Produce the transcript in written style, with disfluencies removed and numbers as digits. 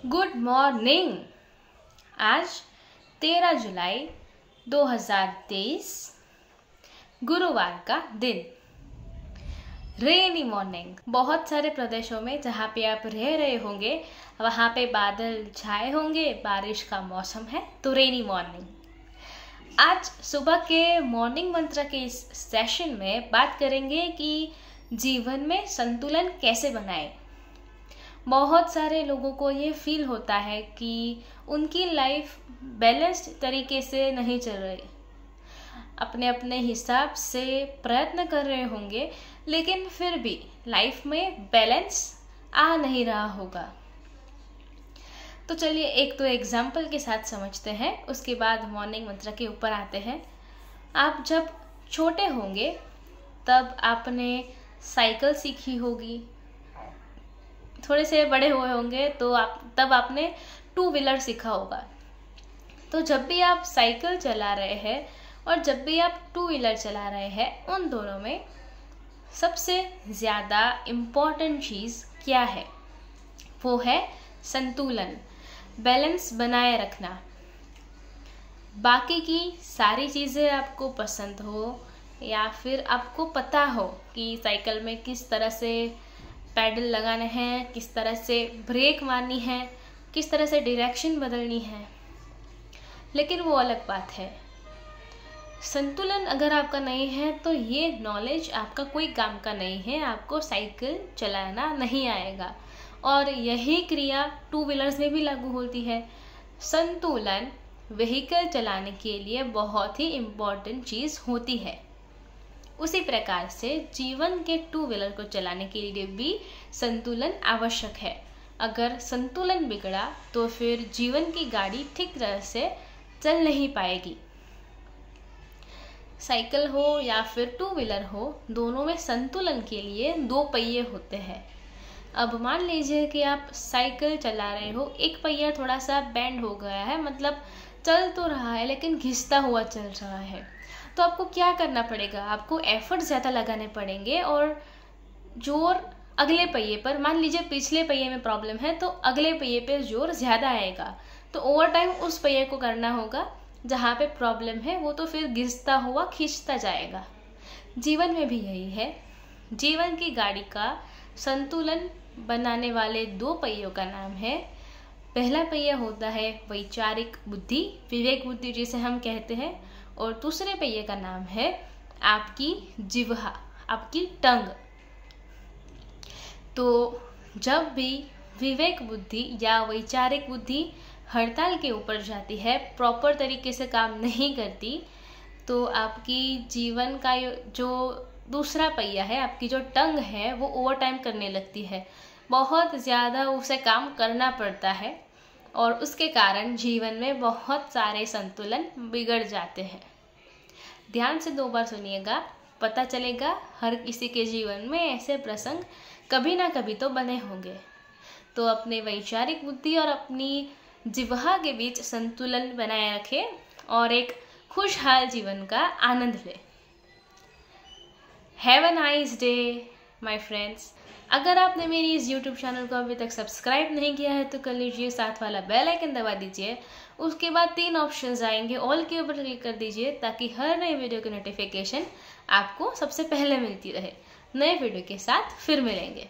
Good morning. आज 13 जुलाई 2023 गुरुवार का दिन। रेनी मॉर्निंग। बहुत सारे प्रदेशों में जहाँ पे आप रह रहे होंगे वहाँ पे बादल छाए होंगे, बारिश का मौसम है, तो रेनी मॉर्निंग। आज सुबह के मॉर्निंग मंत्र के इस सेशन में बात करेंगे कि जीवन में संतुलन कैसे बनाएं। बहुत सारे लोगों को ये फील होता है कि उनकी लाइफ बैलेंस्ड तरीके से नहीं चल रही, अपने अपने हिसाब से प्रयत्न कर रहे होंगे, लेकिन फिर भी लाइफ में बैलेंस आ नहीं रहा होगा। तो चलिए एक तो एग्जाम्पल के साथ समझते हैं, उसके बाद मॉर्निंग मंत्र के ऊपर आते हैं। आप जब छोटे होंगे तब आपने साइकिल सीखी होगी, थोड़े से बड़े हुए होंगे तो तब आपने 2 व्हीलर सीखा होगा। तो जब भी आप साइकिल चला रहे हैं और जब भी आप 2 व्हीलर चला रहे हैं, उन दोनों में सबसे ज़्यादा इम्पॉर्टेंट चीज़ क्या है? वो है संतुलन, बैलेंस बनाए रखना। बाकी की सारी चीज़ें आपको पसंद हो या फिर आपको पता हो कि साइकिल में किस तरह से पैडल लगाने हैं, किस तरह से ब्रेक मारनी है, किस तरह से डायरेक्शन बदलनी है, लेकिन वो अलग बात है। संतुलन अगर आपका नहीं है तो ये नॉलेज आपका कोई काम का नहीं है, आपको साइकिल चलाना नहीं आएगा। और यही क्रिया 2 व्हीलर्स में भी लागू होती है। संतुलन व्हीकल चलाने के लिए बहुत ही इम्पोर्टेंट चीज़ होती है। उसी प्रकार से जीवन के 2 व्हीलर को चलाने के लिए भी संतुलन आवश्यक है। अगर संतुलन बिगड़ा तो फिर जीवन की गाड़ी ठीक तरह से चल नहीं पाएगी। साइकिल हो या फिर 2 व्हीलर हो, दोनों में संतुलन के लिए 2 पहिए होते हैं। अब मान लीजिए कि आप साइकिल चला रहे हो, एक पहिया थोड़ा सा बेंड हो गया है, मतलब चल तो रहा है लेकिन घिसता हुआ चल रहा है। तो आपको क्या करना पड़ेगा? आपको एफर्ट ज़्यादा लगाने पड़ेंगे और जोर अगले पहिए पर, मान लीजिए पिछले पहिए में प्रॉब्लम है तो अगले पहिए पे जोर ज़्यादा आएगा, तो ओवर टाइम उस पहिए को करना होगा जहाँ पे प्रॉब्लम है, वो तो फिर घिसता हुआ खींचता जाएगा। जीवन में भी यही है। जीवन की गाड़ी का संतुलन बनाने वाले 2 पहियों का नाम है, पहला पहिया होता है वैचारिक बुद्धि, विवेक बुद्धि जिसे हम कहते हैं, और दूसरे पहिए का नाम है आपकी जिह्वा, आपकी टंग। तो जब भी विवेक बुद्धि या वैचारिक बुद्धि हड़ताल के ऊपर जाती है, प्रॉपर तरीके से काम नहीं करती, तो आपकी जीवन का जो दूसरा पहिया है, आपकी जो टंग है, वो ओवर टाइम करने लगती है। बहुत ज़्यादा उसे काम करना पड़ता है और उसके कारण जीवन में बहुत सारे संतुलन बिगड़ जाते हैं। ध्यान से 2 बार सुनिएगा, पता चलेगा हर किसी के जीवन में ऐसे प्रसंग कभी ना कभी तो बने होंगे। तो अपने वैचारिक बुद्धि और अपनी जिह्वा के बीच संतुलन बनाए रखें और एक खुशहाल जीवन का आनंद लें। Have a nice day my friends. अगर आपने मेरी इस YouTube चैनल को अभी तक सब्सक्राइब नहीं किया है तो कर लीजिए, साथ वाला बेल आइकन दबा दीजिए। उसके बाद 3 ऑप्शंस आएंगे, ऑल के ऊपर क्लिक कर दीजिए ताकि हर नए वीडियो की नोटिफिकेशन आपको सबसे पहले मिलती रहे। नए वीडियो के साथ फिर मिलेंगे।